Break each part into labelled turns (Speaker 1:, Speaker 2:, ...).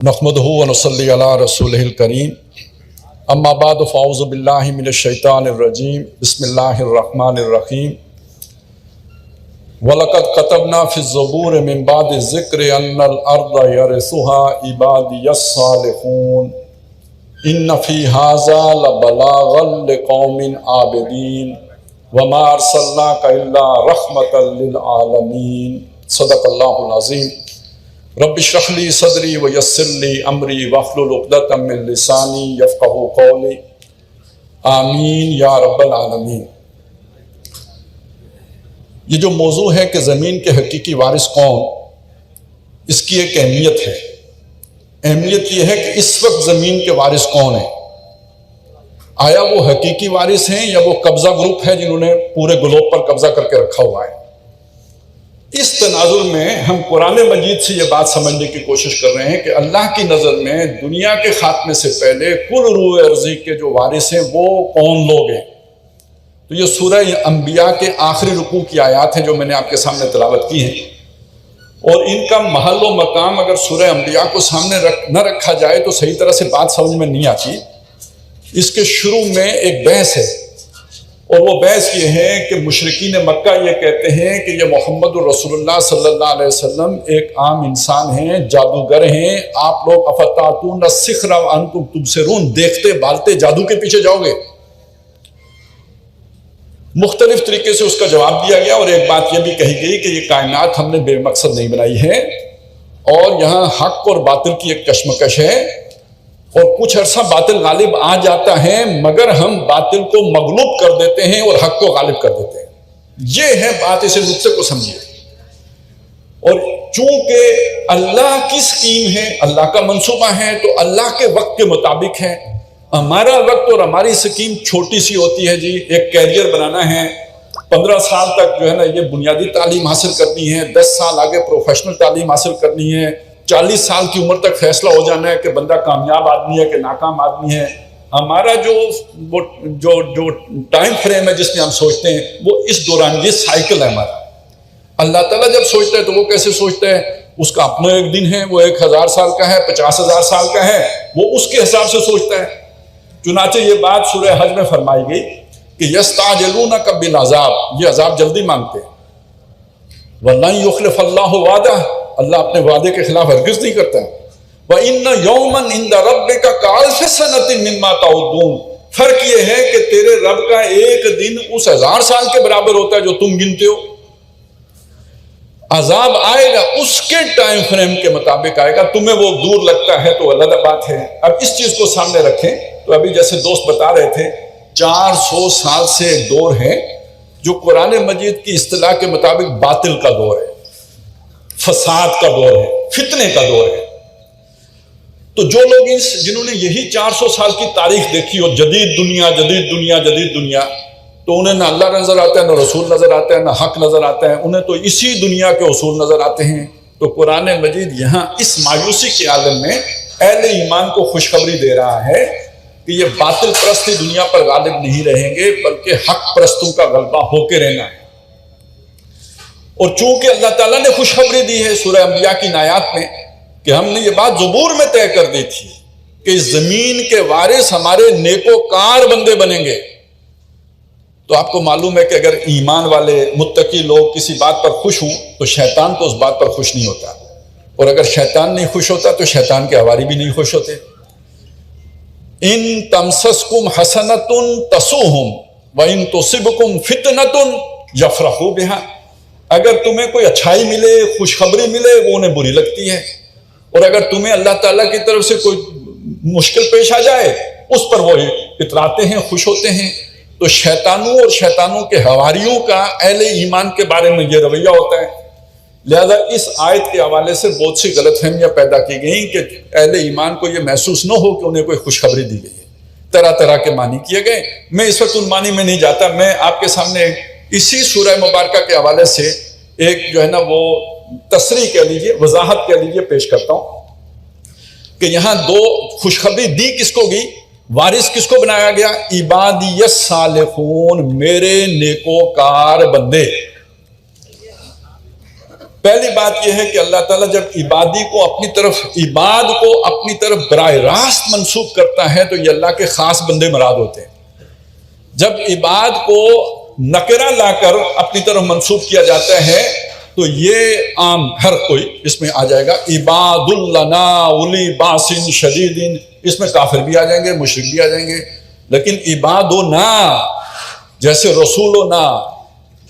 Speaker 1: نحمدہ ونصلی علی رسولہ الکریم اما بعد فاعوذ باللہ من الشیطان الرجیم بسم اللہ الرحمن الرحیم وَلَقَدْ كَتَبْنَا فِي الزَّبُورِ مِن بَعْدِ الذِّكْرِ أَنَّ الْأَرْضَ يَرِثُهَا عِبَادِيَ الصَّالِحُونَ إِنَّ فِي هَذَا لَبَلَاغًا لِقَوْمٍ عَابِدِينَ وَمَا أَرْسَلْنَاكَ إِلَّا رَحْمَةً لِلْعَالَمِينَ صدق اللہ العظیم۔ رب اشرح لی صدری ویسر لی امری واحلل عقدۃ من لسانی یفقہوا قولی آمین یا رب العالمین۔ یہ جو موضوع ہے کہ زمین کے حقیقی وارث کون، اس کی ایک اہمیت ہے۔ اہمیت یہ ہے کہ اس وقت زمین کے وارث کون ہیں؟ آیا وہ حقیقی وارث ہیں یا وہ قبضہ گروپ ہے جنہوں نے پورے گلوب پر قبضہ کر کے رکھا ہوا ہے؟ اس تناظر میں ہم قرآن مجید سے یہ بات سمجھنے کی کوشش کر رہے ہیں کہ اللہ کی نظر میں دنیا کے خاتمے سے پہلے کل روح ارضی کے جو وارث ہیں وہ کون لوگ ہیں۔ تو یہ سورہ انبیاء کے آخری رکوع کی آیات ہیں جو میں نے آپ کے سامنے تلاوت کی ہیں، اور ان کا محل و مقام اگر سورہ انبیاء کو سامنے نہ رکھا جائے تو صحیح طرح سے بات سمجھ میں نہیں آتی۔ اس کے شروع میں ایک بحث ہے، اور وہ بحث یہ ہے کہ مشرکین مکہ یہ کہتے ہیں کہ یہ محمد الرسول اللہ صلی اللہ علیہ وسلم ایک عام انسان ہیں، جادوگر ہیں، آپ لوگ افتاتون السحر وانتم تبصرون، دیکھتے بالتے جادو کے پیچھے جاؤ گے۔ مختلف طریقے سے اس کا جواب دیا گیا، اور ایک بات یہ بھی کہی گئی کہ یہ کائنات ہم نے بے مقصد نہیں بنائی ہے، اور یہاں حق اور باطل کی ایک کشمکش ہے، اور کچھ عرصہ باطل غالب آ جاتا ہے مگر ہم باطل کو مغلوب کر دیتے ہیں اور حق کو غالب کر دیتے ہیں۔ یہ ہے بات، اسے نقطے کو سمجھیے۔ اور چونکہ اللہ کی سکیم ہے، اللہ کا منصوبہ ہے، تو اللہ کے وقت کے مطابق ہے۔ ہمارا وقت اور ہماری سکیم چھوٹی سی ہوتی ہے جی، ایک کیریئر بنانا ہے، 15 سال تک جو ہے نا یہ بنیادی تعلیم حاصل کرنی ہے، 10 سال آگے پروفیشنل تعلیم حاصل کرنی ہے، 40 سال کی عمر تک فیصلہ ہو جانا ہے کہ بندہ کامیاب آدمی ہے کہ ناکام آدمی ہے۔ ہمارا جو ٹائم فریم ہے جس میں ہم سوچتے ہیں وہ اس دوران یہ سائیکل ہے ہمارا۔ اللہ تعالیٰ جب سوچتا ہے تو وہ کیسے سوچتا ہے؟ اس کا اپنا ایک دن ہے، وہ 1000 سال کا ہے، 50,000 سال کا ہے، وہ اس کے حساب سے سوچتا ہے۔ چنانچہ یہ بات سورہ حج میں فرمائی گئی کہ یستعجلونک بالعذاب، یہ عذاب جلدی مانگتے ہیں، وَلَن يُخْلِفَ اللَّهُ وَعْدَهُ، اللہ اپنے وعدے کے خلاف ہرگز نہیں کرتا ہے۔ وَإِنَّ يَوْمًا عِندَ رَبِّكَ كَأَلْفِ سَنَةٍ مِّمَّا تَعُدُّونَ، فرق یہ ہے کہ تیرے رب کا ایک دن اس 1000 سال کے برابر ہوتا ہے جو تم گنتے ہو۔ عذاب آئے گا اس کے ٹائم فریم کے مطابق آئے گا، تمہیں وہ دور لگتا ہے تو الگ بات ہے۔ اب اس چیز کو سامنے رکھیں تو ابھی جیسے دوست بتا رہے تھے 400 سال سے ایک دور ہے جو قرآن مجید کی اصطلاح کے مطابق باطل کا دور ہے، فساد کا دور ہے، فتنے کا دور ہے۔ تو جو لوگ جنہوں نے یہی 400 سال کی تاریخ دیکھی اور جدید دنیا جدید دنیا جدید دنیا، تو انہیں نہ اللہ نظر آتا ہے، نہ رسول نظر آتا ہے، نہ حق نظر آتا ہے، انہیں تو اسی دنیا کے اصول نظر آتے ہیں۔ تو قرآن مجید یہاں اس مایوسی کے عالم میں اہل ایمان کو خوشخبری دے رہا ہے کہ یہ باطل پرستی دنیا پر غالب نہیں رہیں گے بلکہ حق پرستوں کا غلبہ ہو کے رہنا ہے۔ اور چونکہ اللہ تعالیٰ نے خوشخبری دی ہے سورہ انبیاء کی آیات میں کہ ہم نے یہ بات زبور میں طے کر دی تھی کہ زمین کے وارث ہمارے نیکوکار بندے بنیں گے، تو آپ کو معلوم ہے کہ اگر ایمان والے متقی لوگ کسی بات پر خوش ہوں تو شیطان تو اس بات پر خوش نہیں ہوتا، اور اگر شیطان نہیں خوش ہوتا تو شیطان کے حواری بھی نہیں خوش ہوتے۔ ان تمسسکم حسنۃ تسؤہم وان تصبکم فتنۃ یفرحوا بہا، اگر تمہیں کوئی اچھائی ملے، خوشخبری ملے، وہ انہیں بری لگتی ہے، اور اگر تمہیں اللہ تعالیٰ کی طرف سے کوئی مشکل پیش آ جائے اس پر وہ اتراتے ہیں، خوش ہوتے ہیں۔ تو شیطانوں اور شیطانوں کے حواریوں کا اہل ایمان کے بارے میں یہ رویہ ہوتا ہے۔ لہذا اس آیت کے حوالے سے بہت سی غلط فہمیاں پیدا کی گئیں کہ اہل ایمان کو یہ محسوس نہ ہو کہ انہیں کوئی خوشخبری دی گئی ہے، طرح طرح کے معنی کیے گئے۔ میں اس وقت ان معنی میں نہیں جاتا، میں آپ کے سامنے اسی سورہ مبارکہ کے حوالے سے ایک جو ہے نا وہ تصریح کہہ لیجیے، وضاحت کہہ لیجیے پیش کرتا ہوں کہ یہاں دو خوشخبری دی کس کو گئی، وارث کس کو بنایا گیا؟ عبادی الصالحون، میرے نیکوکار بندے۔ پہلی بات یہ ہے کہ اللہ تعالیٰ جب عباد کو اپنی طرف براہ راست منسوب کرتا ہے تو یہ اللہ کے خاص بندے مراد ہوتے ہیں. جب عباد کو نکرہ لا کر اپنی طرف منسوب کیا جاتا ہے تو یہ عام ہر کوئی اس میں آ جائے گا. عباد لنا اولی باس شدید، اس میں کافر بھی آ جائیں گے، مشرک بھی آ جائیں گے. لیکن عبادنا جیسے رسولنا،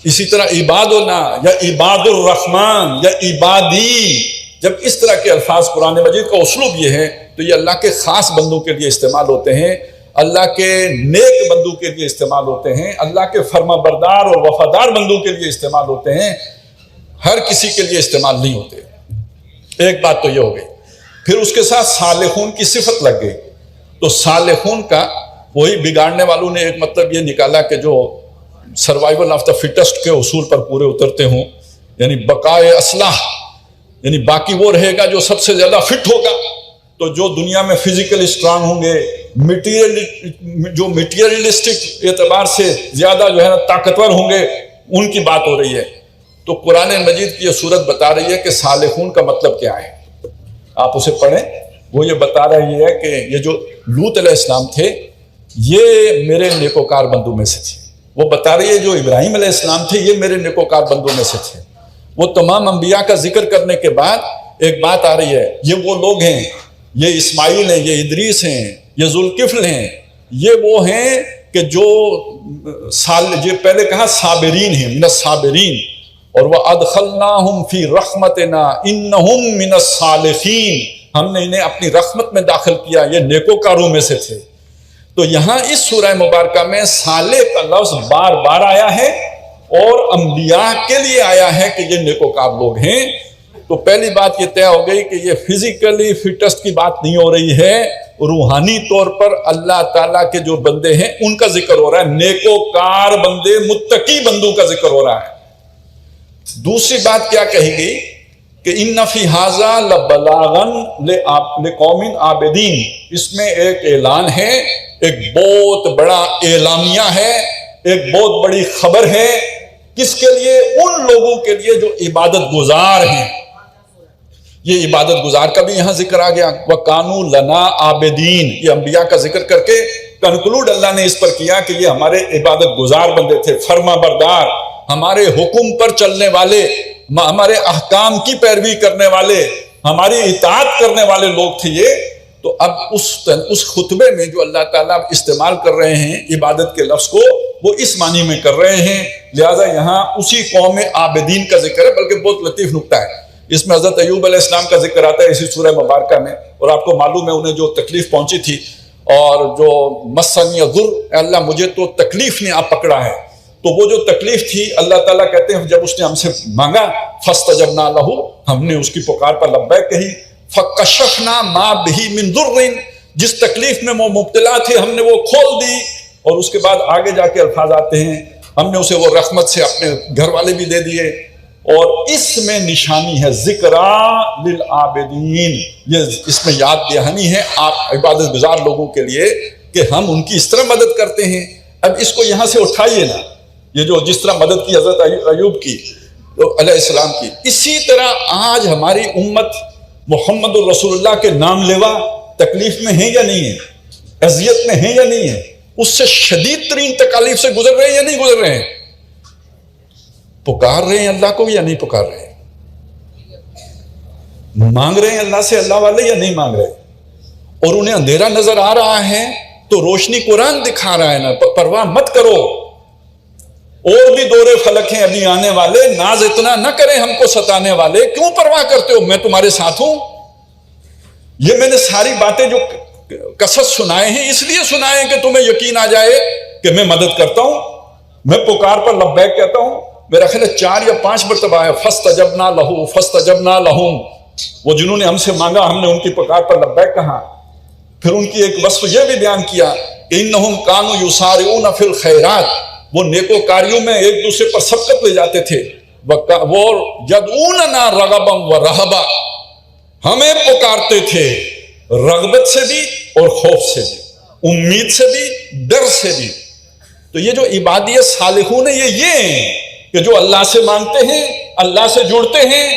Speaker 1: اسی طرح عبادنا یا عباد الرحمن یا عبادی، جب اس طرح کے الفاظ قرآن مجید کا اسلوب یہ ہے تو یہ اللہ کے خاص بندوں کے لیے استعمال ہوتے ہیں، اللہ کے نیک بندوں کے لیے استعمال ہوتے ہیں، اللہ کے فرما بردار اور وفادار بندوں کے لیے استعمال ہوتے ہیں، ہر کسی کے لیے استعمال نہیں ہوتے. ایک بات تو یہ ہو گئی. پھر اس کے ساتھ صالحون کی صفت لگ گئی. تو صالحون کا وہی بگاڑنے والوں نے ایک مطلب یہ نکالا کہ جو سروائیول آف دا فٹسٹ کے اصول پر پورے اترتے ہوں، یعنی بقائے اصلاح، یعنی باقی وہ رہے گا جو سب سے زیادہ فٹ ہوگا. تو جو دنیا میں فزیکل اسٹرانگ ہوں گے، جو میٹیریلسٹک اعتبار سے زیادہ جو ہے نا طاقتور ہوں گے، ان کی بات ہو رہی ہے. تو قرآن مجید کی یہ صورت بتا رہی ہے کہ صالحون کا مطلب کیا ہے. آپ اسے پڑھیں. وہ یہ بتا رہی ہے کہ یہ جو لوط علیہ السلام تھے یہ میرے نیکوکار بندوں میں سے تھے. وہ بتا رہی ہے جو ابراہیم علیہ السلام تھے یہ میرے نیکوکار بندوں میں سے تھے. وہ تمام انبیاء کا ذکر کرنے کے بعد ایک بات آ رہی ہے، یہ وہ لوگ ہیں، یہ اسماعیل ہیں، یہ ادریس ہیں، یہ ذوالکفل ہیں، یہ وہ ہیں کہ جو یہ پہلے کہا صابرین ہیں، من الصابرین، اور وَأَدْخَلْنَاهُمْ فِي رَحْمَتِنَا إِنَّهُمْ مِنَ الصَّالِحِينَ، ہم نے انہیں اپنی رحمت میں داخل کیا، یہ نیکوکاروں میں سے تھے. تو یہاں اس سورہ مبارکہ میں صالح کا لفظ بار بار آیا ہے اور انبیاء کے لیے آیا ہے کہ یہ نیکوکار لوگ ہیں. تو پہلی بات یہ طے ہو گئی کہ یہ فزیکلی فٹسٹ کی بات نہیں ہو رہی ہے، روحانی طور پر اللہ تعالیٰ کے جو بندے ہیں ان کا ذکر ہو رہا ہے، نیکوکار بندے، متقی بندوں کا ذکر ہو رہا ہے. دوسری بات کیا کہی گئی کہ ان فی ھذا لبلاغا لقوم عابدین، اس میں ایک اعلان ہے، ایک بہت بڑا اعلامیہ ہے، ایک بہت بڑی خبر ہے. کس کے لیے؟ ان لوگوں کے لیے جو عبادت گزار ہیں. یہ عبادت گزار کا بھی یہاں ذکر آ گیا. وَقَانُوا لَنَا عَابِدِينَ، یہ انبیاء کا ذکر کر کے کنکلوڈ اللہ نے اس پر کیا کہ یہ ہمارے عبادت گزار بندے تھے، فرما بردار، ہمارے حکم پر چلنے والے، ہمارے احکام کی پیروی کرنے والے، ہماری اطاعت کرنے والے لوگ تھے یہ. تو اب اس خطبے میں جو اللہ تعالیٰ استعمال کر رہے ہیں عبادت کے لفظ کو، وہ اس معنی میں کر رہے ہیں. لہٰذا یہاں اسی قوم عابدین کا ذکر ہے، بلکہ بہت لطیف نقطہ ہے. اس میں حضرت ایوب علیہ السلام کا ذکر آتا ہے اسی سورہ مبارکہ میں. اور آپ کو معلوم ہے انہیں جو تکلیف پہنچی تھی، اور جو مسنی ضر، اللہ مجھے تو تکلیف نے آپ پکڑا ہے. تو وہ جو تکلیف تھی اللہ تعالیٰ کہتے ہیں جب اس نے ہم سے مانگا فاستجبنا لہ، ہم نے اس کی پکار پر لبیک کہی. فکشفنا ما بہ من ضر، جس تکلیف میں وہ مبتلا تھے ہم نے وہ کھول دی. اور اس کے بعد آگے جا کے الفاظ آتے ہیں ہم نے اسے وہ رحمت سے اپنے گھر والے بھی دے دیے. اور اس میں نشانی ہے ذکرا للعابدین، یہ اس میں یاد دہانی ہے آپ عبادت گزار لوگوں کے لیے کہ ہم ان کی اس طرح مدد کرتے ہیں. اب اس کو یہاں سے اٹھائیے نا، یہ جو جس طرح مدد کی حضرت ایوب کی علیہ السلام کی، اسی طرح آج ہماری امت محمد الرسول اللہ کے نام لیوا تکلیف میں ہیں یا نہیں ہے، اذیت میں ہیں یا نہیں ہے، اس سے شدید ترین تکالیف سے گزر رہے ہیں یا نہیں گزر رہے ہیں، پکار رہے ہیں اللہ کو یا نہیں پکار رہے ہیں، مانگ رہے ہیں اللہ سے اللہ والے یا نہیں مانگ رہے. اور انہیں اندھیرا نظر آ رہا ہے تو روشنی قرآن دکھا رہا ہے نا، پرواہ مت کرو، اور بھی دورے فلک ہیں ابھی آنے والے، ناز اتنا نہ کریں ہم کو ستانے والے، کیوں پرواہ کرتے ہو، میں تمہارے ساتھ ہوں. یہ میں نے ساری باتیں جو قصص سنائے ہیں اس لیے سنائے ہیں کہ تمہیں یقین آ جائے کہ میں مدد کرتا ہوں، میں پکار پر لبیک کہتا ہوں. میرا خیال ہے 4 یا 5 مرتبہ ہے فاستجبنا لہ فاستجبنا لہم، وہ جنہوں نے ہم سے مانگا ہم نے ان کی پکار پر لبیک کہا. پھر ان کی ایک وصف یہ بھی بیان کیا کہ انہم کانوا یسارعون فی الخیرات، وہ نیکوکاریوں میں ایک دوسرے پر سبقت لے جاتے تھے. وہ یدعوننا رغبا ورہبا، ہمیں پکارتے تھے رغبت سے بھی اور خوف سے بھی، امید سے بھی ڈر سے بھی. تو یہ جو عبادیت صالحون ہیں یہ ہیں کہ جو اللہ سے مانگتے ہیں، اللہ سے جڑتے ہیں،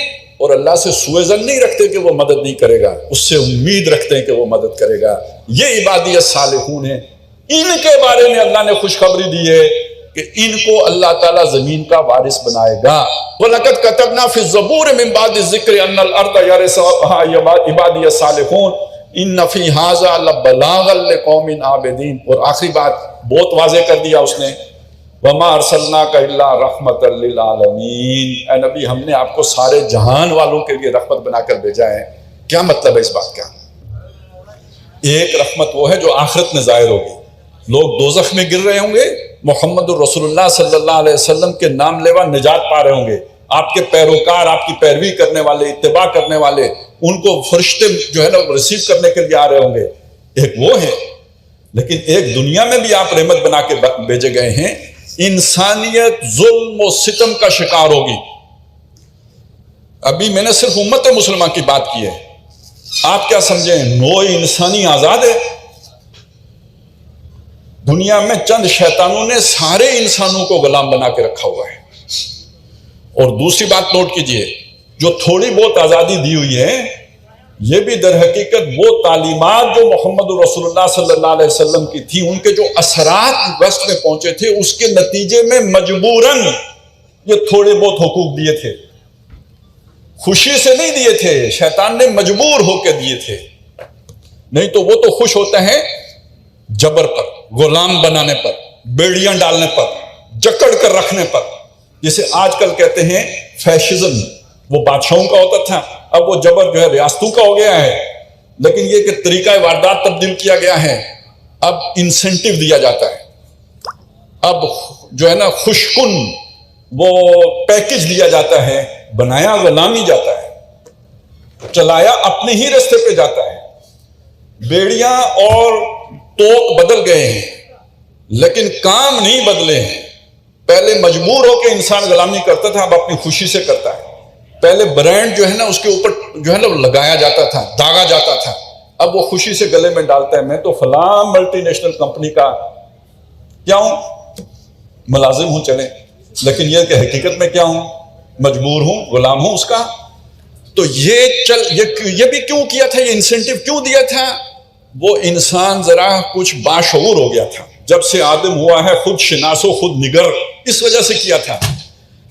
Speaker 1: اور اللہ سے سوء ظن نہیں رکھتے کہ وہ مدد نہیں کرے گا، اس سے امید رکھتے ہیں کہ وہ مدد کرے گا. یہ عبادی الصالحون ہیں. ان کے بارے میں اللہ نے خوشخبری دی ہے کہ ان کو اللہ تعالیٰ زمین کا وارث بنائے گا. وَلَقَدْ كَتَبْنَا فِي الزَّبُورِ مِن بَعْدِ الذِّكْرِ أَنَّ الْأَرْضَ يَرِثُهَا عِبَادِيَ الصَّالِحُونَ إِنَّ فِي هَٰذَا لَبَلَاغًا لِقَوْمٍ عَابِدِينَ. اور آخری بات بہت واضح کر دیا اس نے، وَمَا أَرْسَلْنَاكَ إِلَّا رَحْمَةً لِّلْعَالَمِينَ. اے نبی ہم نے آپ کو سارے جہان والوں کے لیے رحمت بنا کر بھیجا ہے. کیا مطلب ہے اس بات کا؟ ایک رحمت وہ ہے جو آخرت میں ظاہر ہوگی. لوگ دوزخ میں گر رہے ہوں گے، محمد الرسول اللہ صلی اللہ علیہ وسلم کے نام لیوا نجات پا رہے ہوں گے. آپ کے پیروکار، آپ کی پیروی کرنے والے، اتباع کرنے والے، ان کو فرشتے جو ہے نا ریسیو کرنے کے لیے آ رہے ہوں گے. ایک وہ ہے. لیکن ایک دنیا میں بھی آپ رحمت بنا کے بھیجے گئے ہیں. انسانیت ظلم و ستم کا شکار ہوگی. ابھی میں نے صرف امت مسلمہ کی بات کی ہے. آپ کیا سمجھیں نوع انسانی آزاد ہے؟ دنیا میں چند شیطانوں نے سارے انسانوں کو غلام بنا کے رکھا ہوا ہے. اور دوسری بات نوٹ کیجئے، جو تھوڑی بہت آزادی دی ہوئی ہے یہ بھی در حقیقت وہ تعلیمات جو محمد رسول اللہ صلی اللہ علیہ وسلم کی تھی، ان کے جو اثرات ویسٹ میں پہنچے تھے، اس کے نتیجے میں مجبوراً یہ تھوڑے بہت حقوق دیے تھے. خوشی سے نہیں دیے تھے، شیطان نے مجبور ہو کے دیے تھے. نہیں تو وہ تو خوش ہوتے ہیں جبر پر، غلام بنانے پر، بیڑیاں ڈالنے پر، جکڑ کر رکھنے پر. جسے آج کل کہتے ہیں فیشزم، وہ بادشاہوں کا ہوتا تھا، اب وہ جبر جو ہے ریاستوں کا ہو گیا ہے. لیکن یہ کہ طریقہ واردات تبدیل کیا گیا ہے. اب انسینٹیو دیا جاتا ہے، اب جو ہے نا خوشکن وہ پیکج دیا جاتا ہے. بنایا غلامی جاتا ہے، چلایا اپنے ہی رستے پہ جاتا ہے. بیڑیاں اور توق بدل گئے ہیں لیکن کام نہیں بدلے ہیں. پہلے مجبور ہو کے انسان غلامی کرتا تھا، اب اپنی خوشی سے کرتا ہے. پہلے برانڈ جو ہے نا اس کے اوپر جو ہے نا لگایا جاتا تھا، داغا جاتا تھا، اب وہ خوشی سے گلے میں ڈالتا ہے میں تو فلاں ملٹی نیشنل کمپنی کا کیا ہوں، ملازم ہوں چلیں. لیکن یہ کہ حقیقت میں کیا ہوں، مجبور ہوں، غلام ہوں اس کا. تو یہ بھی کیوں کیا تھا، یہ انسینٹیو کیوں دیا تھا؟ وہ انسان ذرا کچھ باشعور ہو گیا تھا. جب سے آدم ہوا ہے خود شناس و خود نگر، اس وجہ سے کیا تھا.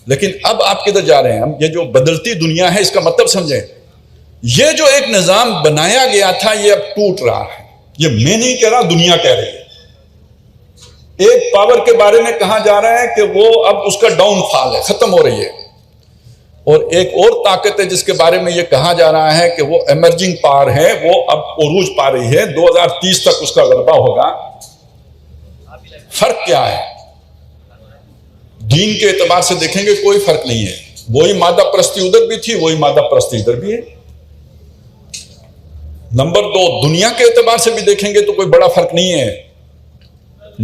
Speaker 1: لیکن اب آپ کدھر جا رہے ہیں؟ ہم یہ جو بدلتی دنیا ہے اس کا مطلب سمجھیں. یہ جو ایک نظام بنایا گیا تھا یہ اب ٹوٹ رہا ہے. یہ میں نہیں کہہ رہا، دنیا کہہ رہی ہے. ایک پاور کے بارے میں کہا جا رہا ہے کہ وہ اب اس کا ڈاؤن فال ہے، ختم ہو رہی ہے. اور ایک اور طاقت ہے جس کے بارے میں یہ کہا جا رہا ہے کہ وہ ایمرجنگ پاور ہے، وہ اب عروج پا رہی ہے، 2030 تک اس کا غلبہ ہوگا. فرق کیا ہے؟ دین کے اعتبار سے دیکھیں گے کوئی فرق نہیں ہے. وہی مادہ پرستی ادھر بھی تھی، وہی مادہ پرستی ادھر بھی ہے. نمبر 2، دنیا کے اعتبار سے بھی دیکھیں گے تو کوئی بڑا فرق نہیں ہے.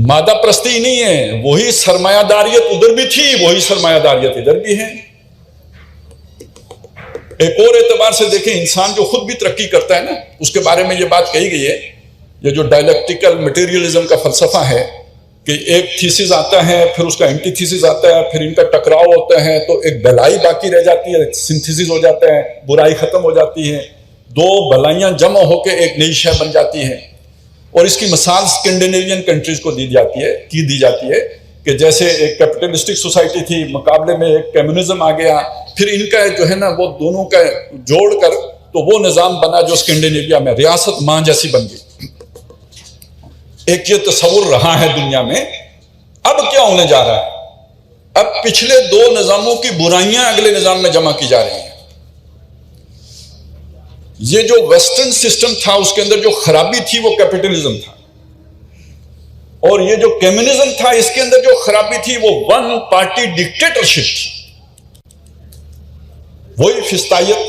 Speaker 1: مادہ پرستی ہی نہیں ہے، وہی سرمایہ داریت ادھر بھی تھی، وہی سرمایہ داریت ادھر بھی ہے. ایک اور اعتبار سے دیکھیں، انسان جو خود بھی ترقی کرتا ہے نا، اس کے بارے میں یہ بات کہی گئی ہے. یہ جو ڈائلیکٹیکل میٹیریلزم کا فلسفہ ہے کہ ایک تھیسس آتا ہے، پھر اس کا اینٹی تھیسس آتا ہے، پھر ان کا ٹکراؤ ہوتا ہے تو ایک بھلائی باقی رہ جاتی ہے، سنتھیسس ہو جاتا ہے، برائی ختم ہو جاتی ہے، دو بھلائیاں جمع ہو کے ایک نئی شے بن جاتی ہے. اور اس کی مثال اسکینڈینیوین کنٹریز کو دی جاتی ہے کہ جیسے ایک کیپٹلسٹک سوسائٹی تھی، مقابلے میں ایک کمیونزم آ گیا، پھر ان کا جو ہے نا وہ دونوں کا جوڑ کر تو وہ نظام بنا جو اسکینڈینیویا میں ریاست ماں جیسی بن گئی. ایک یہ تصور رہا ہے دنیا میں. اب کیا ہونے جا رہا ہے؟ اب پچھلے 2 نظاموں کی برائیاں اگلے نظام میں جمع کی جا رہی ہیں. یہ جو ویسٹرن سسٹم تھا اس کے اندر جو خرابی تھی وہ کیپٹلزم تھا، اور یہ جو کمیونزم تھا اس کے اندر جو خرابی تھی وہ ون پارٹی ڈکٹیٹرشپ تھی، وہی فسطائیت.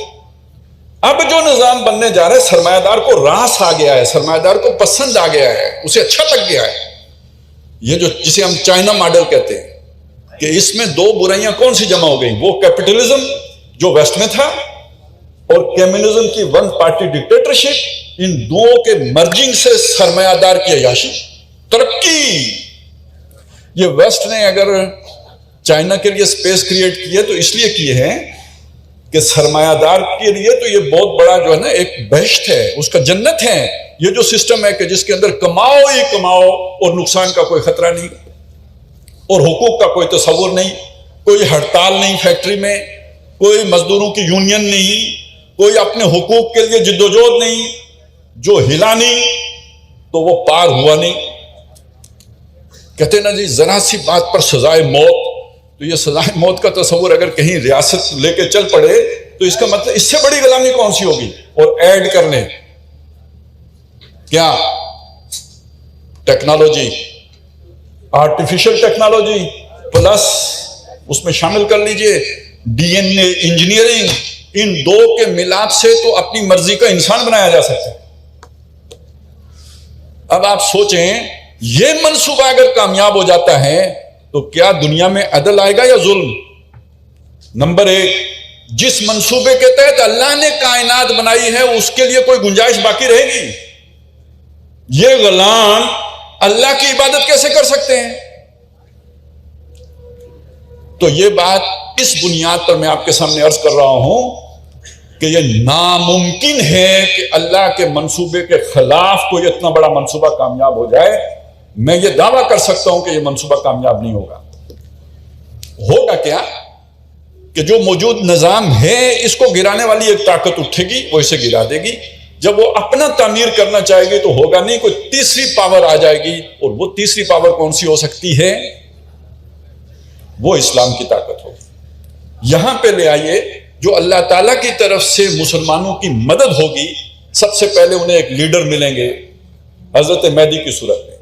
Speaker 1: اب جو نظام بننے جا رہا ہے، سرمایہ دار کو راس آ گیا ہے، سرمایہ دار کو پسند آ گیا ہے، اسے اچھا لگ گیا ہے. یہ جو جسے ہم چائنا ماڈل کہتے ہیں کہ اس میں 2 برائیاں کون سی جمع ہو گئیں، وہ کیپٹلزم جو ویسٹ میں تھا اور کمیونزم کی ون پارٹی ڈکٹیٹرشپ. ان دو کے مرجنگ سے سرمایہ دار کی عیاشی، ترقی. یہ ویسٹ نے اگر چائنا کے لیے سپیس کریٹ کی ہے تو اس لیے کیے ہیں کہ سرمایہ دار کے لیے تو یہ بہت بڑا جو ہے نا ایک بہشت ہے، اس کا جنت ہے یہ جو سسٹم ہے کہ جس کے اندر کماؤ ہی کماؤ اور نقصان کا کوئی خطرہ نہیں، اور حقوق کا کوئی تصور نہیں، کوئی ہڑتال نہیں فیکٹری میں، کوئی مزدوروں کی یونین نہیں، کوئی اپنے حقوق کے لیے جدوجہد نہیں، جو ہلا نہیں تو وہ پار ہوا نہیں۔ کہتے نا جی ذرا سی بات پر سزائے موت، تو یہ سزائے موت کا تصور اگر کہیں ریاست لے کے چل پڑے تو اس کا مطلب اس سے بڑی غلامی کون سی ہوگی؟ اور ایڈ کر لیں کیا ٹیکنالوجی، آرٹیفیشل ٹیکنالوجی پلس اس میں شامل کر لیجئے ڈی این اے انجینئرنگ، ان دو کے ملاپ سے تو اپنی مرضی کا انسان بنایا جا سکتا ہے۔ اب آپ سوچیں یہ منصوبہ اگر کامیاب ہو جاتا ہے تو کیا دنیا میں عدل آئے گا یا ظلم؟ نمبر ایک، جس منصوبے کے تحت اللہ نے کائنات بنائی ہے اس کے لیے کوئی گنجائش باقی رہے گی؟ یہ غلام اللہ کی عبادت کیسے کر سکتے ہیں؟ تو یہ بات اس بنیاد پر میں آپ کے سامنے عرض کر رہا ہوں کہ یہ ناممکن ہے کہ اللہ کے منصوبے کے خلاف کوئی اتنا بڑا منصوبہ کامیاب ہو جائے۔ میں یہ دعویٰ کر سکتا ہوں کہ یہ منصوبہ کامیاب نہیں ہوگا۔ ہوگا کیا کہ جو موجود نظام ہے اس کو گرانے والی ایک طاقت اٹھے گی، وہ اسے گرا دے گی۔ جب وہ اپنا تعمیر کرنا چاہے گی تو ہوگا نہیں، کوئی تیسری پاور آ جائے گی، اور وہ تیسری پاور کون سی ہو سکتی ہے؟ وہ اسلام کی طاقت ہوگی۔ یہاں پہ لے آئیے جو اللہ تعالیٰ کی طرف سے مسلمانوں کی مدد ہوگی، سب سے پہلے انہیں ایک لیڈر ملیں گے حضرت مہدی کی صورت میں،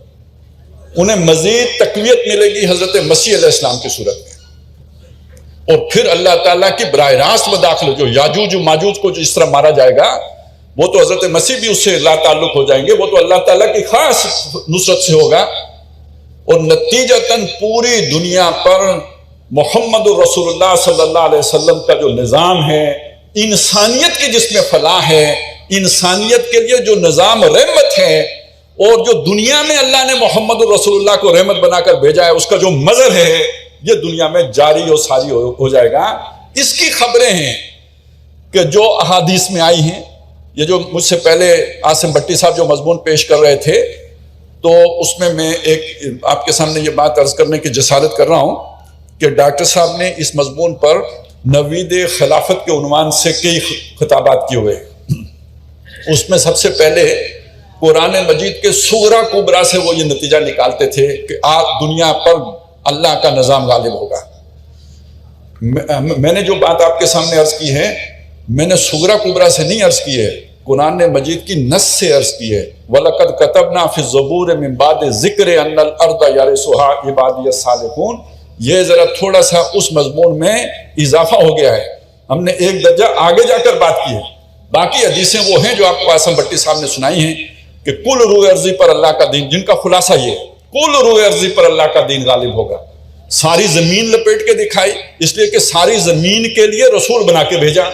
Speaker 1: انہیں مزید تقویت ملے گی حضرت مسیح علیہ السلام کی صورت میں، اور پھر اللہ تعالیٰ کی براہ راست مداخلت، جو یاجوج و ماجوج کو جو اس طرح مارا جائے گا وہ تو حضرت مسیح بھی اس سے لا تعلق ہو جائیں گے، وہ تو اللہ تعالیٰ کی خاص نصرت سے ہوگا، اور نتیجتاً پوری دنیا پر محمد رسول اللہ صلی اللہ علیہ وسلم کا جو نظام ہے، انسانیت کی جس میں فلاح ہے، انسانیت کے لیے جو نظام رحمت ہے، اور جو دنیا میں اللہ نے محمد رسول اللہ کو رحمت بنا کر بھیجا ہے، اس کا جو مظہر ہے یہ دنیا میں جاری اور ساری ہو جائے گا۔ اس کی خبریں ہیں کہ جو احادیث میں آئی ہیں، یہ جو مجھ سے پہلے عاصم بھٹی صاحب جو مضمون پیش کر رہے تھے، تو اس میں ایک آپ کے سامنے یہ بات عرض کرنے کی جسارت کر رہا ہوں کہ ڈاکٹر صاحب نے اس مضمون پر نوید خلافت کے عنوان سے کئی خطابات کیے ہوئے، اس میں سب سے پہلے قرآن مجید کے صغرا کبرا سے وہ یہ نتیجہ نکالتے تھے کہ آج دنیا پر اللہ کا نظام غالب ہوگا۔ میں نے جو بات آپ کے سامنے عرض کی ہے، میں نے صغرا کبرا سے نہیں عرض کی ہے، قرآن مجید کی نص سے عرض کی ہے۔ وَلَقَدْ كَتَبْنَا فِي الزَّبُورِ مِن بَعْدِ ذِكْرِ أَنَّ الْأَرْضَ يَرِثُهَا عِبَادِيَ الصَّالِحُونَ، یہ ذرا تھوڑا سا اس مضمون میں اضافہ ہو گیا ہے، ہم نے ایک درجہ آگے جا کر بات کی ہے۔ باقی حدیثیں وہ ہیں جو آپ کو عاصم بھٹی صاحب نے سنائی ہیں کہ کل روح ارضی پر اللہ کا دین، جن کا خلاصہ یہ ہے کل روح ارضی پر اللہ کا دین غالب ہوگا۔ ساری زمین لپیٹ کے دکھائی، اس لیے کہ ساری زمین کے لیے رسول بنا کے بھیجا،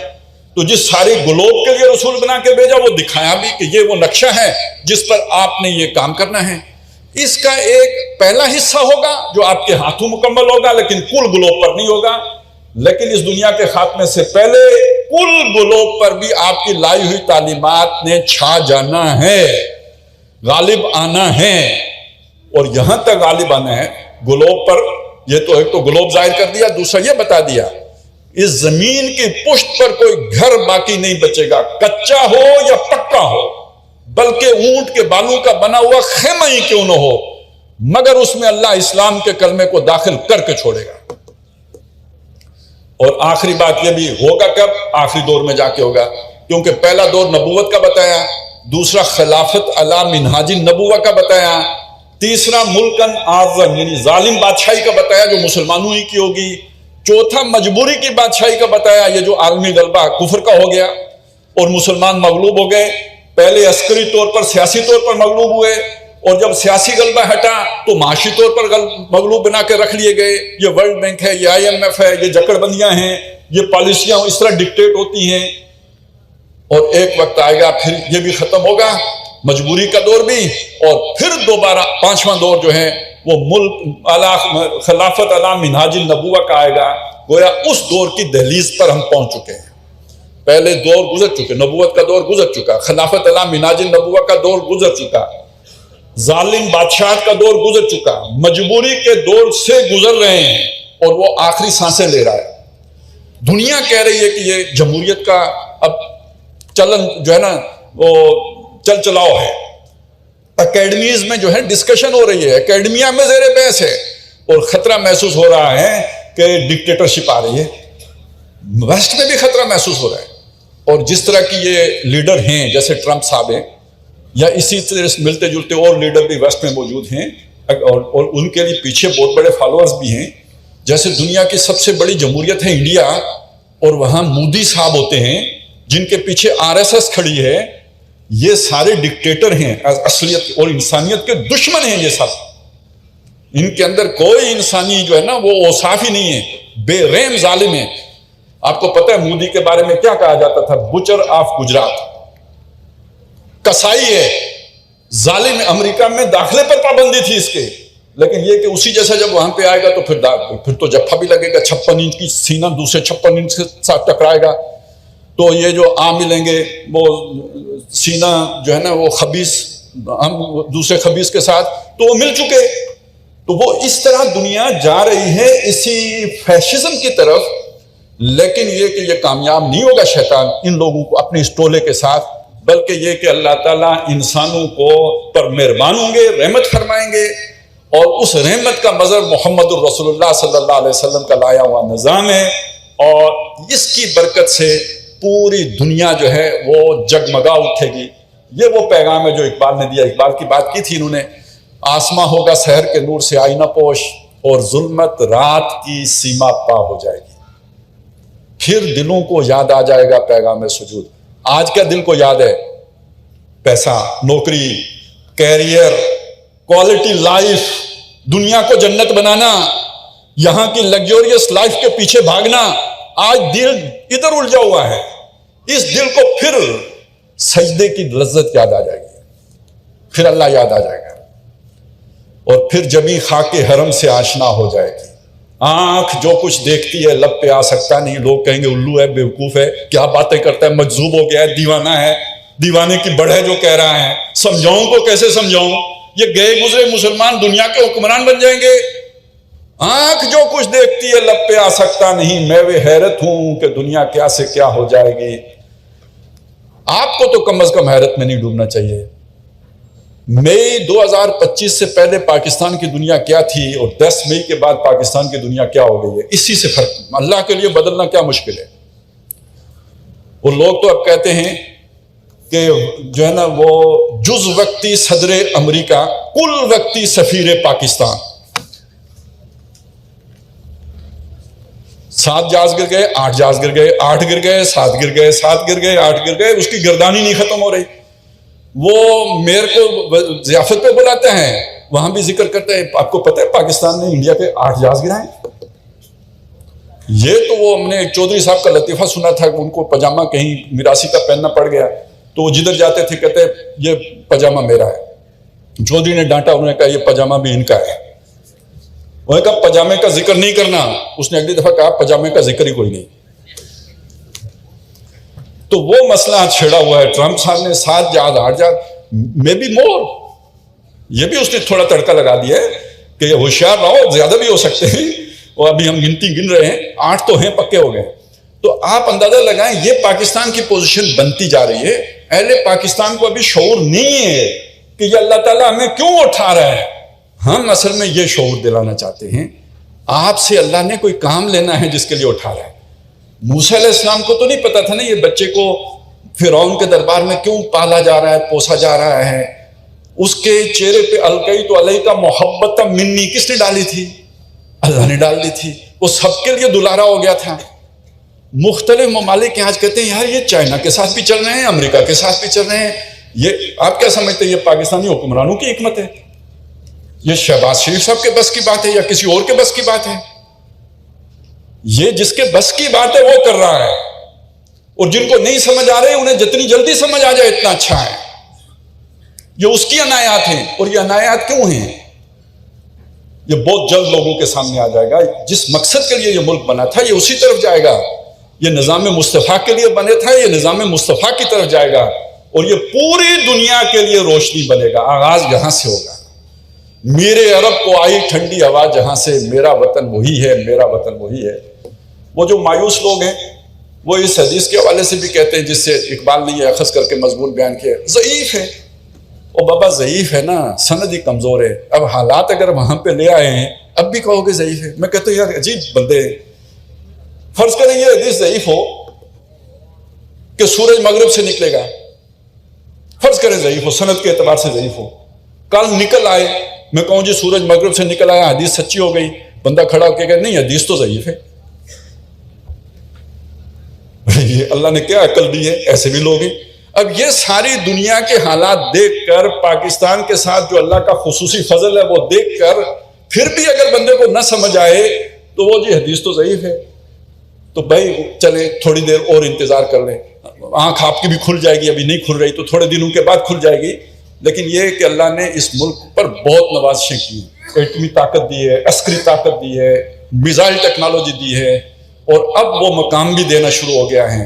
Speaker 1: تو جس ساری گلوب کے لیے رسول بنا کے بھیجا وہ دکھایا بھی کہ یہ وہ نقشہ ہے جس پر آپ نے یہ کام کرنا ہے۔ اس کا ایک پہلا حصہ ہوگا جو آپ کے ہاتھوں مکمل ہوگا، لیکن کل گلوب پر نہیں ہوگا۔ لیکن اس دنیا کے خاتمے سے پہلے کل گلوب پر بھی آپ کی لائی ہوئی تعلیمات نے چھا جانا ہے، غالب آنا ہے، اور یہاں تک غالب آنا ہے گلوب پر۔ یہ تو ایک تو گلوب ظاہر کر دیا، دوسرا یہ بتا دیا اس زمین کی پشت پر کوئی گھر باقی نہیں بچے گا، کچا ہو یا پکا ہو، بلکہ اونٹ کے بالوں کا بنا ہوا خیمہ ہی کیوں نہ ہو، مگر اس میں اللہ اسلام کے کلمے کو داخل کر کے چھوڑے گا۔ اور آخری بات یہ بھی ہوگا کب؟ آخری دور میں جا کے ہوگا، کیونکہ پہلا دور نبوت کا بتایا، دوسرا خلافت علی منہاج النبوہ کا بتایا، تیسرا ملکن اعظم یعنی ظالم بادشاہی کا بتایا جو مسلمانوں ہی کی ہوگی، چوتھا مجبوری کی بادشاہی کا بتایا، یہ جو عالمی غلبہ کفر کا ہو گیا اور مسلمان مغلوب ہو گئے، پہلے عسکری طور پر سیاسی طور پر مغلوب ہوئے، اور جب سیاسی غلبہ ہٹا تو معاشی طور پر مغلوب بنا کے رکھ لیے گئے۔ یہ ورلڈ بینک ہے، یہ IMF ہے، یہ جکڑ بندیاں ہیں، یہ پالیسیاں اس طرح ڈکٹیٹ ہوتی ہیں، اور ایک وقت آئے گا پھر یہ بھی ختم ہوگا، مجبوری کا دور بھی، اور پھر دوبارہ پانچواں دور جو ہے وہ ملک خلافت علی منہاج النبوہ کا آئے گا۔ گویا اس دور کی دہلیز پر ہم پہنچ چکے ہیں۔ پہلے دور گزر چکے، نبوت کا دور گزر چکا، خلافت علی مناج النبوہ کا دور گزر چکا، ظالم بادشاہت کا دور گزر چکا، مجبوری کے دور سے گزر رہے ہیں اور وہ آخری سانسیں لے رہا ہے۔ دنیا کہہ رہی ہے کہ یہ جمہوریت کا اب چلن جو ہے نا وہ چل چلاؤ ہے، اکیڈمیز میں جو ہے ڈسکشن ہو رہی ہے، اکیڈمیا میں زیر بحث ہے، اور خطرہ محسوس ہو رہا ہے کہ ڈکٹیٹرشپ آ رہی ہے، ویسٹ میں بھی خطرہ محسوس ہو رہا ہے۔ اور جس طرح کی یہ لیڈر ہیں جیسے ٹرمپ صاحب ہیں، یا اسی طرح سے ملتے جلتے اور لیڈر بھی ویسٹ میں موجود ہیں، اور ان کے لیے پیچھے بہت بڑے فالوورز بھی ہیں۔ جیسے دنیا کی سب سے بڑی جمہوریت ہے انڈیا، اور وہاں مودی صاحب ہوتے ہیں جن کے پیچھے RSS کھڑی ہے، یہ سارے ڈکٹیٹر ہیں اصلیت اور انسانیت کے دشمن ہیں یہ سب۔ ان کے اندر کوئی انسانی جو ہے نا وہ اوصاف ہی نہیں ہے، بے رحم ظالم ہے۔ آپ کو پتہ ہے مودی کے بارے میں کیا کہا جاتا تھا؟ بچر آف گجرات، کسائی ہے، ظالم۔ امریکہ میں داخلے پر پابندی تھی اس کے، لیکن یہ کہ اسی جیسا جب وہاں پہ آئے گا تو پھر تو جفا بھی لگے گا، 56 انچ کی سینہ دوسرے 56 انچ کے ساتھ ٹکرائے گا، تو یہ جو عام ملیں گے وہ سینہ جو ہے نا وہ خبیث، ہم دوسرے خبیث کے ساتھ تو وہ مل چکے۔ تو وہ اس طرح دنیا جا رہی ہے اسی فیشزم کی طرف، لیکن یہ کہ یہ کامیاب نہیں ہوگا شیطان ان لوگوں کو اپنے اس ٹولے کے ساتھ، بلکہ یہ کہ اللہ تعالیٰ انسانوں کو پر مہربان ہوں گے، رحمت فرمائیں گے، اور اس رحمت کا مظہر محمد الرسول اللہ صلی اللہ علیہ وسلم کا لایا ہوا نظام ہے، اور اس کی برکت سے پوری دنیا جو ہے وہ جگمگا اٹھے گی۔ یہ وہ پیغام ہے جو اقبال نے دیا۔ اقبال کی بات کی تھی انہوں نے، آسماں ہوگا سحر کے نور سے آئینہ پوش، اور ظلمت رات کی سیما پا ہو جائے گی، پھر دلوں کو یاد آ جائے گا پیغام سجود۔ آج کا دل کو یاد ہے پیسہ، نوکری، کیریئر، کوالٹی لائف، دنیا کو جنت بنانا، یہاں کی لگزوریس لائف کے پیچھے بھاگنا۔ آج دل ادھر الجھا ہوا ہے، اس دل کو پھر سجدے کی لذت یاد آ جائے گی، پھر اللہ یاد آ جائے گا، اور پھر جبیں خاک حرم سے آشنا ہو جائے گی۔ آنکھ جو کچھ دیکھتی ہے لب پہ آ سکتا نہیں، لوگ کہیں گے الو ہے، بیوقوف ہے، کیا باتیں کرتا ہے، مجذوب ہو گیا ہے، دیوانہ ہے، دیوانے کی بڑھ ہے جو کہہ رہا ہے، سمجھاؤں کو کیسے سمجھاؤں؟ یہ گئے گزرے مسلمان دنیا کے حکمران بن جائیں گے۔ آنکھ جو کچھ دیکھتی ہے لب پہ آ سکتا نہیں، میں وہ حیرت ہوں کہ دنیا کیا سے کیا ہو جائے گی۔ آپ کو تو کم از کم حیرت میں نہیں ڈوبنا چاہیے۔ مئی 2025 سے پہلے پاکستان کی دنیا کیا تھی، اور 10 مئی کے بعد پاکستان کی دنیا کیا ہو گئی ہے، اسی سے فرق۔ اللہ کے لیے بدلنا کیا مشکل ہے۔ وہ لوگ تو اب کہتے ہیں کہ جو ہے نا وہ جز وقتی صدر امریکہ، کل وقتی سفیر پاکستان۔ 7 جہاز گر گئے، 8 جہاز گر گئے، 8 گر گئے، 7 گر گئے، 7 گر گئے، 8 گر گئے، اس کی گردانی نہیں ختم ہو رہی۔ وہ میئر کو ضیافت پہ بلاتے ہیں، وہاں بھی ذکر کرتے ہیں، آپ کو پتہ ہے پاکستان نے انڈیا کے 8 جہاز گرائے۔ یہ تو وہ ہم نے چودھری صاحب کا لطیفہ سنا تھا کہ ان کو پاجامہ کہیں میراثی کا پہننا پڑ گیا، تو وہ جدھر جاتے تھے کہتے یہ پاجامہ میرا ہے۔ چودھری نے ڈانٹا، انہوں نے کہا یہ پاجامہ بھی ان کا ہے۔ انہوں نے کہا پاجامے کا ذکر نہیں کرنا۔ اس نے اگلی دفعہ کہا پاجامے کا ذکر ہی کوئی نہیں۔ تو وہ مسئلہ چھیڑا ہوا ہے۔ ٹرمپ صاحب نے 7 جہاز 8 جہاز میں بھی مور، یہ بھی اس نے تھوڑا تڑکا لگا دیا ہے کہ یہ ہوشیار رہو، زیادہ بھی ہو سکتے ہیں، اور ابھی ہم گنتی گن رہے ہیں، 8 تو ہیں، پکے ہو گئے۔ تو آپ اندازہ لگائیں یہ پاکستان کی پوزیشن بنتی جا رہی ہے۔ اہل پاکستان کو ابھی شعور نہیں ہے کہ یہ اللہ تعالیٰ ہمیں کیوں اٹھا رہا ہے۔ ہم اصل میں یہ شعور دلانا چاہتے ہیں، آپ سے اللہ نے کوئی کام لینا ہے جس کے لیے اٹھا رہا ہے۔ موسیٰ علیہ السلام کو تو نہیں پتا تھا نا یہ بچے کو فرعون کے دربار میں کیوں پالا جا رہا ہے، پوسا جا رہا ہے۔ اس کے چہرے پہ القیت علیک محبت منی کس نے ڈالی تھی؟ اللہ نے ڈال دی تھی۔ وہ سب کے لیے دلارا ہو گیا تھا۔ مختلف ممالک آج کہتے ہیں یار یہ چائنا کے ساتھ بھی چل رہے ہیں، امریکہ کے ساتھ بھی چل رہے ہیں۔ یہ آپ کیا سمجھتے ہیں یہ پاکستانی حکمرانوں کی حکمت ہے؟ یہ شہباز شریف صاحب کے بس کی بات ہے یا کسی اور کے بس کی بات ہے؟ یہ جس کے بس کی بات ہے وہ کر رہا ہے، اور جن کو نہیں سمجھ آ رہے انہیں جتنی جلدی سمجھ آ جائے اتنا اچھا ہے۔ یہ اس کی عنایات ہیں، اور یہ عنایات کیوں ہیں یہ بہت جلد لوگوں کے سامنے آ جائے گا۔ جس مقصد کے لیے یہ ملک بنا تھا یہ اسی طرف جائے گا۔ یہ نظام مصطفیٰ کے لیے بنے تھا، یہ نظام مصطفیٰ کی طرف جائے گا اور یہ پوری دنیا کے لیے روشنی بنے گا۔ آغاز یہاں سے ہوگا۔ میرے عرب کو آئی ٹھنڈی ہوا جہاں سے، میرا وطن وہی ہے، میرا وطن وہی ہے۔ وہ جو مایوس لوگ ہیں وہ اس حدیث کے حوالے سے بھی کہتے ہیں، جس سے اقبال نے یہ اخذ کر کے مضمون بیان کیا، ضعیف ہے۔ او بابا ضعیف ہے نا، سند ہی کمزور ہے۔ اب حالات اگر وہاں پہ لے آئے ہیں اب بھی کہو گے ضعیف ہے۔ میں کہتا ہوں یار عجیب بندے ہیں۔ فرض کریں یہ حدیث ضعیف ہو کہ سورج مغرب سے نکلے گا، فرض کریں ضعیف ہو، سند کے اعتبار سے ضعیف ہو، کل نکل آئے، میں کہوں جی سورج مغرب سے نکل آیا، حدیث سچی ہو گئی، بندہ کھڑا ہو کے کہے نہیں حدیث تو ضعیف ہے۔ یہ اللہ نے کیا عقل دی ہے؟ ایسے بھی لوگ ہیں۔ اب یہ ساری دنیا کے حالات دیکھ کر، پاکستان کے ساتھ جو اللہ کا خصوصی فضل ہے وہ دیکھ کر، پھر بھی اگر بندے کو نہ سمجھ آئے تو وہ جی حدیث تو ضعیف ہے، تو بھائی چلے تھوڑی دیر اور انتظار کر لیں، آنکھ آپ کی بھی کھل جائے گی، ابھی نہیں کھل رہی تو تھوڑے دنوں کے بعد کھل جائے گی۔ لیکن یہ کہ اللہ نے اس ملک پر بہت نوازشیں کی، ایٹمی طاقت دی ہے، عسکری طاقت دی ہے، میزائل ٹیکنالوجی دی ہے، اور اب وہ مقام بھی دینا شروع ہو گیا ہے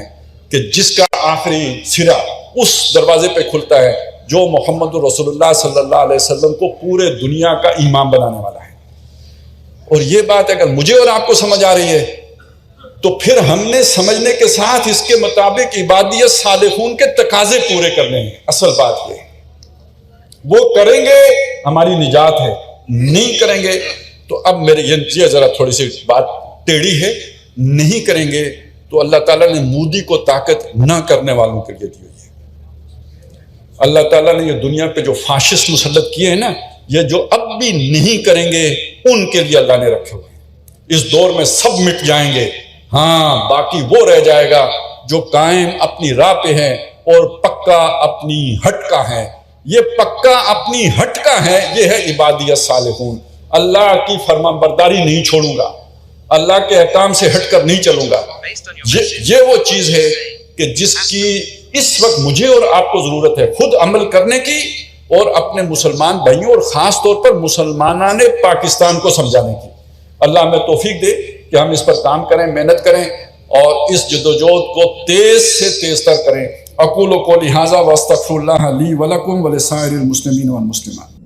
Speaker 1: کہ جس کا آخری سرا اس دروازے پہ کھلتا ہے جو محمد رسول اللہ صلی اللہ علیہ وسلم کو پورے دنیا کا امام بنانے والا ہے۔ اور یہ بات اگر مجھے اور آپ کو سمجھ آ رہی ہے تو پھر ہم نے سمجھنے کے ساتھ اس کے مطابق عبادیت صالحون کے تقاضے پورے کرنے ہیں۔ اصل بات یہ وہ کریں گے ہماری نجات ہے، نہیں کریں گے تو اب میرے یہ ذرا تھوڑی سی بات ٹیڑھی ہے، نہیں کریں گے تو اللہ تعالیٰ نے مودی کو طاقت نہ کرنے والوں کے لیے دی ہوئی ہے۔ اللہ تعالیٰ نے یہ دنیا پہ جو فاشسٹ مسلط کیے ہیں نا، یہ جو اب بھی نہیں کریں گے ان کے لیے اللہ نے رکھے ہوئے ہیں۔ اس دور میں سب مٹ جائیں گے، ہاں باقی وہ رہ جائے گا جو قائم اپنی راہ پہ ہیں اور پکا اپنی ہٹ کا ہے۔ یہ پکا اپنی ہٹ کا ہے، یہ ہے عبادیت صالحون۔ اللہ کی فرما برداری نہیں چھوڑوں گا، اللہ کے احکام سے ہٹ کر نہیں چلوں گا۔ یہ وہ چیز ہے کہ جس کی اس وقت مجھے اور آپ کو ضرورت ہے، خود عمل کرنے کی اور اپنے مسلمان بھائیوں اور خاص طور پر مسلمانان پاکستان کو سمجھانے کی۔ اللہ ہمیں توفیق دے کہ ہم اس پر کام کریں، محنت کریں اور اس جدوجہد کو تیز سے تیز تر کریں۔ اقول قولی ھذا واستغفر اللہ لی ولکم ولسائر المسلمین والمسلمات۔